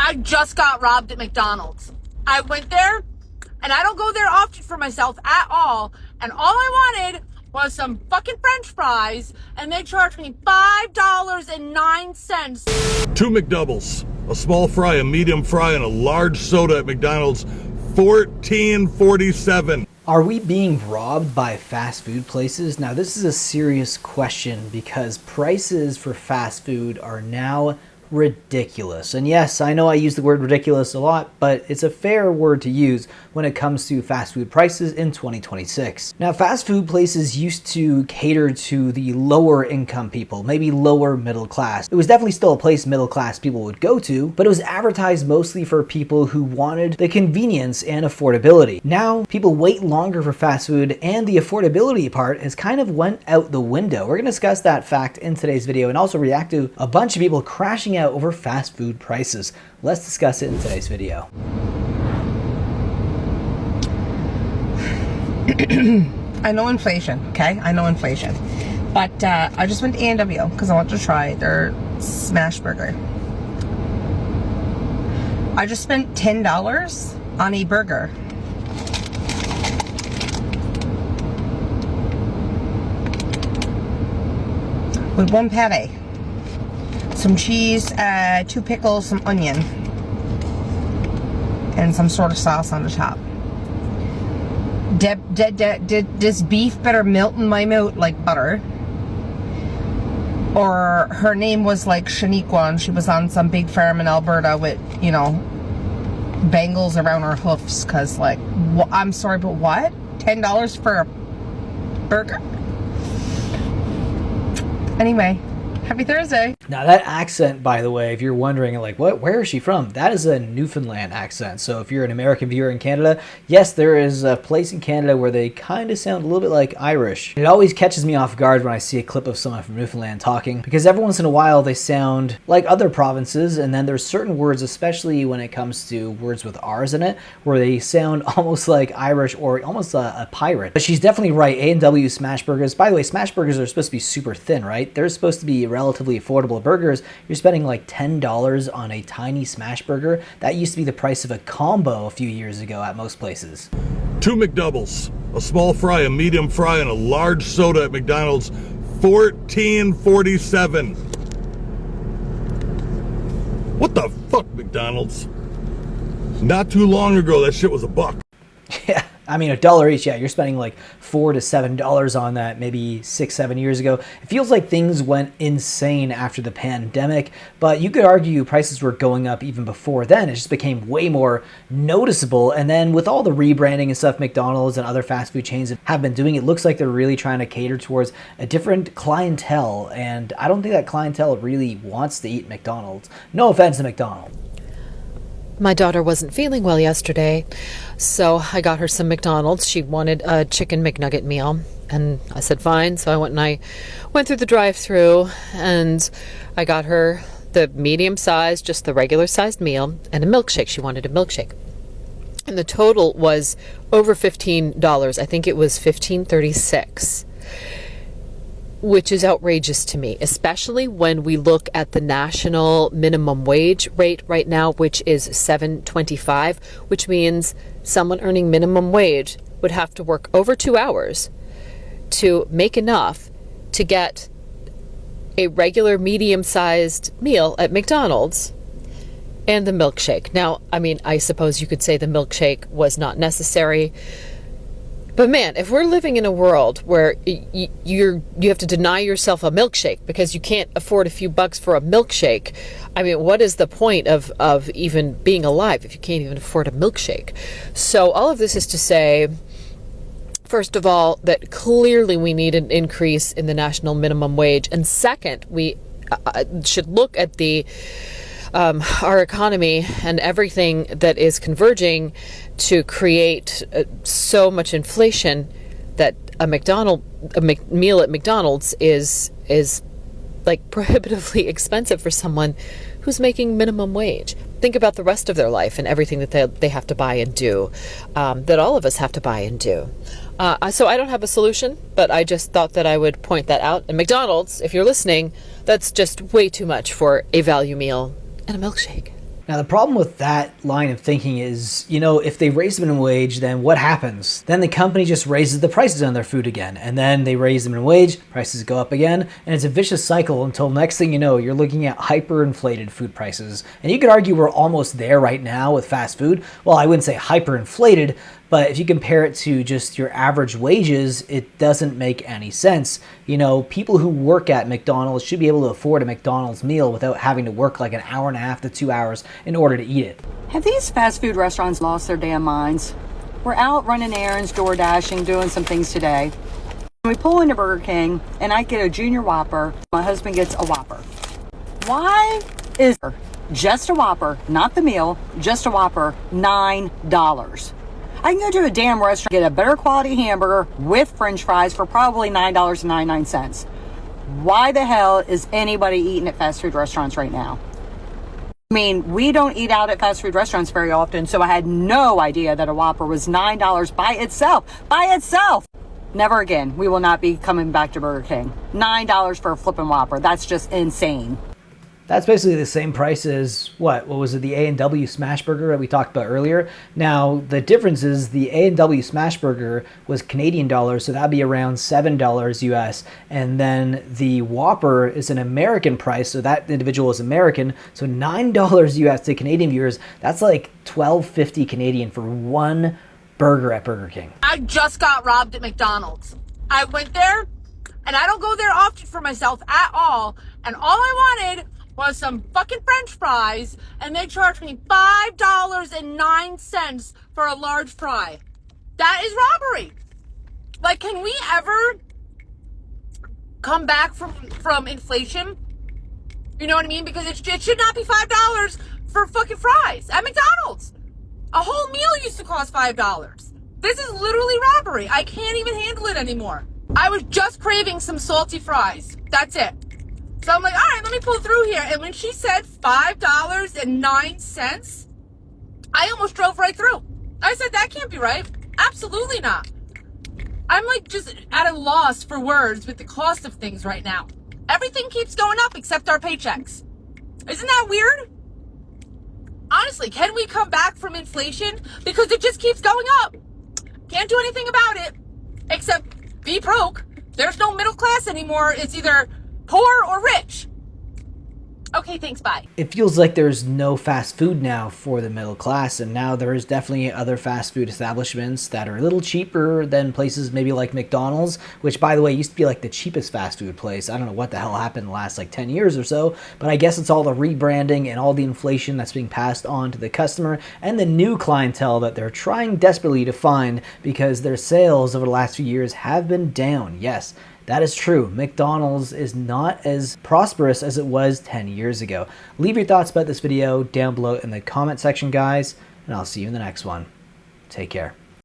I just got robbed at McDonald's. I went there, and I don't go there often for myself at all, and all I wanted was some fucking french fries, and they charged me $5.09. 2 McDoubles, a small fry, a medium fry, and a large soda at McDonald's, $14.47. Are we being robbed by fast food places? Now, this is a serious question because prices for fast food are now ridiculous. And yes, I know I use the word ridiculous a lot, but it's a fair word to use when it comes to fast food prices in 2026. Now, fast food places used to cater to the lower income people, maybe lower middle class. It was definitely still a place middle class people would go to, but it was advertised mostly for people who wanted the convenience and affordability. Now, people wait longer for fast food, and the affordability part has kind of went out the window. We're going to discuss that fact in today's video and also react to a bunch of people crashing out over fast food prices. Let's discuss it in today's video. I know inflation, okay? I know inflation. But I just went to A&W because I want to try their smash burger. I just spent $10 on a burger. With one pate, some cheese, 2 pickles, some onion, and some sort of sauce on the top. This beef better melt in my mouth like butter. Or her name was like Shaniqua and she was on some big farm in Alberta with, you know, bangles around her hoofs. Cause like, I'm sorry, but what? $10 for a burger? Anyway, happy Thursday. Now that accent, by the way, if you're wondering like, where is she from? That is a Newfoundland accent. So if you're an American viewer in Canada, yes, there is a place in Canada where they kind of sound a little bit like Irish. It always catches me off guard when I see a clip of someone from Newfoundland talking, because every once in a while they sound like other provinces, and then there's certain words, especially when it comes to words with R's in it, where they sound almost like Irish or almost a pirate. But she's definitely right. A&W smash burgers. By the way, smash burgers are supposed to be super thin, right? They're supposed to be relatively affordable burgers. You're spending like $10 on a tiny smash burger. That used to be the price of a combo a few years ago at most places. 2 McDoubles, a small fry, a medium fry, and a large soda at McDonald's, $14.47. What the fuck, McDonald's? Not too long ago, that shit was $1. Yeah, I mean, $1 each. Yeah, you're spending like $4 to $7 on that maybe 6-7 years ago. It feels like things went insane after the pandemic, but you could argue prices were going up even before then. It just became way more noticeable. And then with all the rebranding and stuff McDonald's and other fast food chains have been doing, it looks like they're really trying to cater towards a different clientele. And I don't think that clientele really wants to eat McDonald's. No offense to McDonald's. My daughter wasn't feeling well yesterday, so I got her some McDonald's. She wanted a chicken McNugget meal, and I said fine. So I went through the drive-thru, and I got her the medium size, just the regular sized meal, and a milkshake. She wanted a milkshake, and the total was over $15. I think it was $15.36. Which is outrageous to me, especially when we look at the national minimum wage rate right now, which is $7.25, which means someone earning minimum wage would have to work over 2 hours to make enough to get a regular medium-sized meal at McDonald's and the milkshake. Now, I mean, I suppose you could say the milkshake was not necessary. But man, if we're living in a world where you have to deny yourself a milkshake because you can't afford a few bucks for a milkshake, I mean, what is the point of even being alive if you can't even afford a milkshake? So all of this is to say, first of all, that clearly we need an increase in the national minimum wage. And second, we should look at our economy and everything that is converging to create so much inflation that a meal at McDonald's is like prohibitively expensive for someone who's making minimum wage. Think about the rest of their life and everything that they have to buy and do, that all of us have to buy and do. So I don't have a solution, but I just thought that I would point that out. And McDonald's, if you're listening, that's just way too much for a value meal and a milkshake. Now, the problem with that line of thinking is, if they raise the minimum wage, then what happens? Then the company just raises the prices on their food again. And then they raise the minimum wage, prices go up again. And it's a vicious cycle until next thing you know, you're looking at hyperinflated food prices. And you could argue we're almost there right now with fast food. Well, I wouldn't say hyperinflated, but if you compare it to just your average wages, it doesn't make any sense. People who work at McDonald's should be able to afford a McDonald's meal without having to work like an hour and a half to 2 hours in order to eat it. Have these fast food restaurants lost their damn minds? We're out running errands, door dashing, doing some things today. We pull into Burger King and I get a junior Whopper. My husband gets a Whopper. Why is just a Whopper, not the meal, just a Whopper, $9? I can go to a damn restaurant, get a better quality hamburger with french fries for probably $9.99. Why the hell is anybody eating at fast food restaurants right now? I mean, we don't eat out at fast food restaurants very often, so I had no idea that a Whopper was $9 by itself. By itself! Never again. We will not be coming back to Burger King. $9 for a flippin' Whopper. That's just insane. That's basically the same price as, what was it, the A&W Smash Burger that we talked about earlier. Now, the difference is the A&W Smash Burger was Canadian dollars, so that'd be around $7 US. And then the Whopper is an American price, so that individual is American. So $9 US to Canadian viewers, that's like $12.50 Canadian for one burger at Burger King. I just got robbed at McDonald's. I went there, and I don't go there often for myself at all. And all I wanted was some fucking french fries, and they charged me $5.09 for a large fry. That is robbery. Like, can we ever come back from inflation? You know what I mean? Because it should not be $5 for fucking fries at McDonald's. A whole meal used to cost $5. This is literally robbery. I can't even handle it anymore. I was just craving some salty fries. That's it. So I'm like, all right, let me pull through here. And when she said $5.09, I almost drove right through. I said, that can't be right. Absolutely not. I'm like just at a loss for words with the cost of things right now. Everything keeps going up except our paychecks. Isn't that weird? Honestly, can we come back from inflation? Because it just keeps going up. Can't do anything about it except be broke. There's no middle class anymore. It's either poor or rich. Okay, thanks, bye. It feels like there's no fast food now for the middle class, and now there is definitely other fast food establishments that are a little cheaper than places maybe like McDonald's, which, by the way, used to be like the cheapest fast food place. I don't know what the hell happened in the last like 10 years or so, but I guess it's all the rebranding and all the inflation that's being passed on to the customer and the new clientele that they're trying desperately to find because their sales over the last few years have been down. Yes, that is true. McDonald's is not as prosperous as it was 10 years ago. Leave your thoughts about this video down below in the comment section, guys, and I'll see you in the next one. Take care.